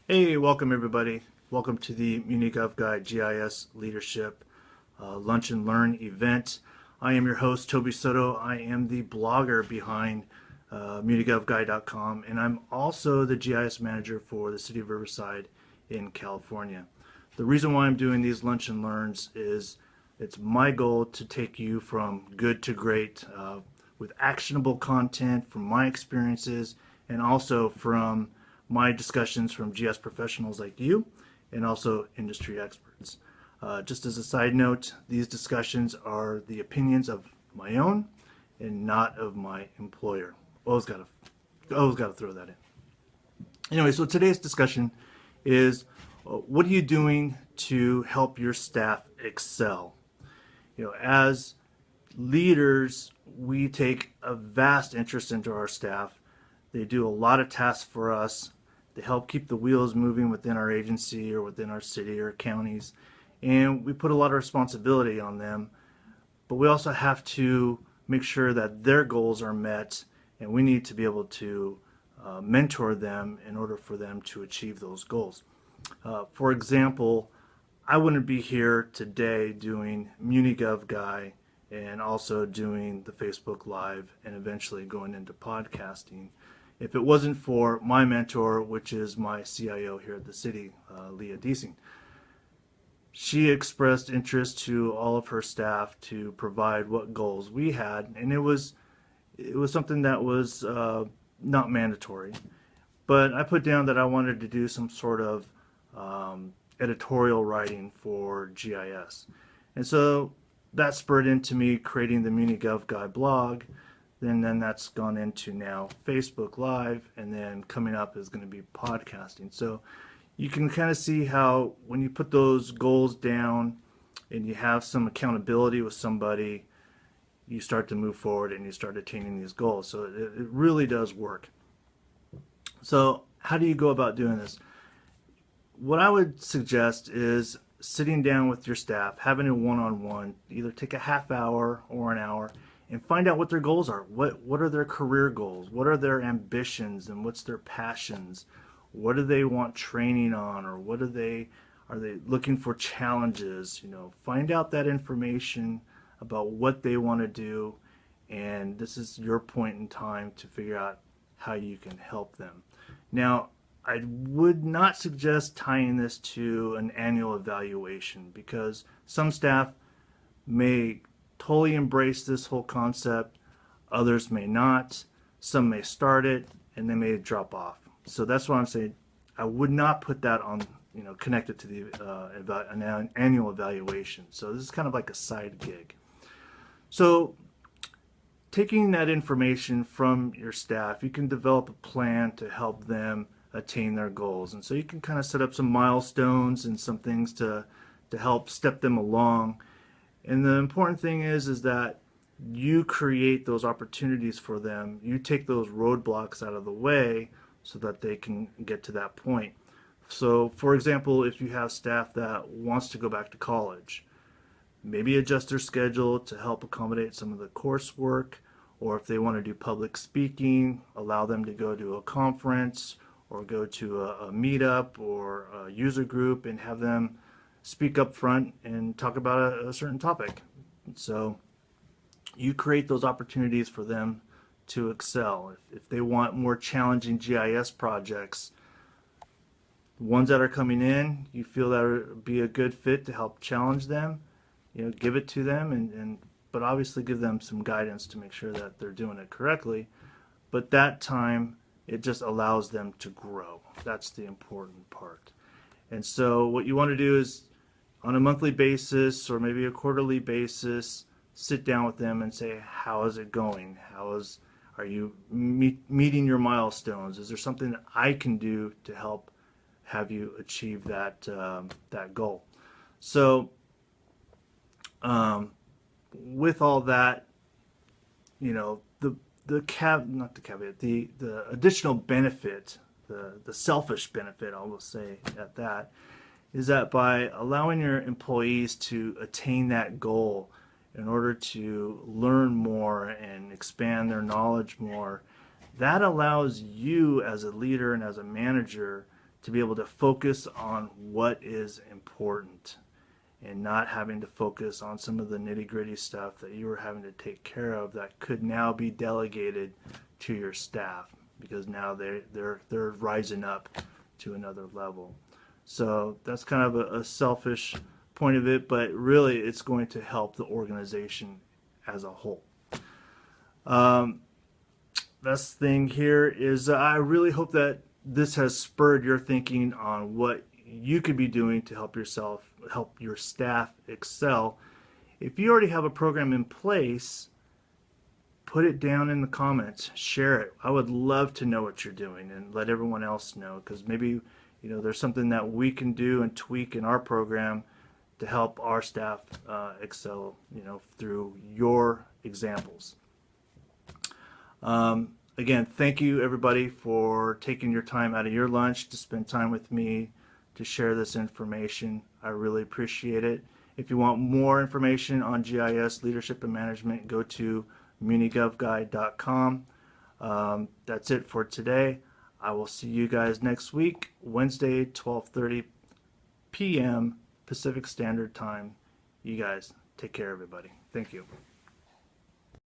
Hey, welcome everybody. Welcome to the MuniGovGuide GIS Leadership Lunch and Learn event. I am your host, Toby Soto. I am the blogger behind MuniGovGuide.com, and I'm also the GIS manager for the city of Riverside in California. The reason why I'm doing these lunch and learns is it's my goal to take you from good to great with actionable content from my experiences and also from my discussions from GS professionals like you and also industry experts. Just as a side note, these discussions are the opinions of my own and not of my employer. Always gotta throw that in. Anyway, so today's discussion is what are you doing to help your staff excel? As leaders, we take a vast interest into our staff. They do a lot of tasks for us. They help keep the wheels moving within our agency or within our city or counties. And we put a lot of responsibility on them. But we also have to make sure that their goals are met, and we need to be able to mentor them in order for them to achieve those goals. For example, I wouldn't be here today doing MuniGovGuide and also doing the Facebook Live and eventually going into podcasting if it wasn't for my mentor, which is my CIO here at the city, Leah Deasing. She expressed interest to all of her staff to provide what goals we had, and it was something that was not mandatory. But I put down that I wanted to do some sort of editorial writing for GIS. And so that spurred into me creating the MuniGovGuide blog. Then that's gone into now Facebook Live, and then coming up is going to be podcasting. So you can kind of see how when you put those goals down and you have some accountability with somebody, you start to move forward and you start attaining these goals. So it really does work. So how do you go about doing this? What I would suggest is sitting down with your staff, having a one-on-one, either take a half hour or an hour, and find out what their goals are. What are their career goals? What are their ambitions and what's their passions? What do they want training on, or are they looking for challenges? Find out that information about what they want to do, and this is your point in time to figure out how you can help them. Now, I would not suggest tying this to an annual evaluation because some staff may totally embrace this whole concept, others may not, some may start it and they may drop off. So that's why I'm saying I would not put that on, connected to the an annual evaluation. So this is kind of like a side gig. So taking that information from your staff, you can develop a plan to help them attain their goals. And so you can kind of set up some milestones and some things to help step them along. And the important thing is that you create those opportunities for them. You take those roadblocks out of the way so that they can get to that point. So, for example, if you have staff that wants to go back to college, maybe adjust their schedule to help accommodate some of the coursework, or if they want to do public speaking, allow them to go to a conference or go to a meetup or a user group and have them speak up front and talk about a certain topic. So you create those opportunities for them to excel. If they want more challenging GIS projects, the ones that are coming in, you feel that would be a good fit to help challenge them, give it to them, but obviously give them some guidance to make sure that they're doing it correctly. But that time, it just allows them to grow. That's the important part. And so what you want to do is on a monthly basis or maybe a quarterly basis, sit down with them and say, how is it going? Are you meeting your milestones? Is there something that I can do to help have you achieve that goal? So with all that, the additional benefit, the selfish benefit, I will say at that, is that by allowing your employees to attain that goal in order to learn more and expand their knowledge more, that allows you as a leader and as a manager to be able to focus on what is important and not having to focus on some of the nitty-gritty stuff that you were having to take care of that could now be delegated to your staff, because now they're rising up to another level. So that's kind of a selfish point of it, but really it's going to help the organization as a whole. Best thing here is I really hope that this has spurred your thinking on what you could be doing to help your staff excel. If you already have a program in place, put it down in the comments, share it. I would love to know what you're doing and let everyone else know, because maybe there's something that we can do and tweak in our program to help our staff excel through your examples. Again, thank you everybody for taking your time out of your lunch to spend time with me to share this information. I really appreciate it. If you want more information on GIS leadership and management, go to munigovguide.com. That's it for today. I will see you guys next week, Wednesday, 12:30 p.m. Pacific Standard Time. You guys take care, everybody. Thank you.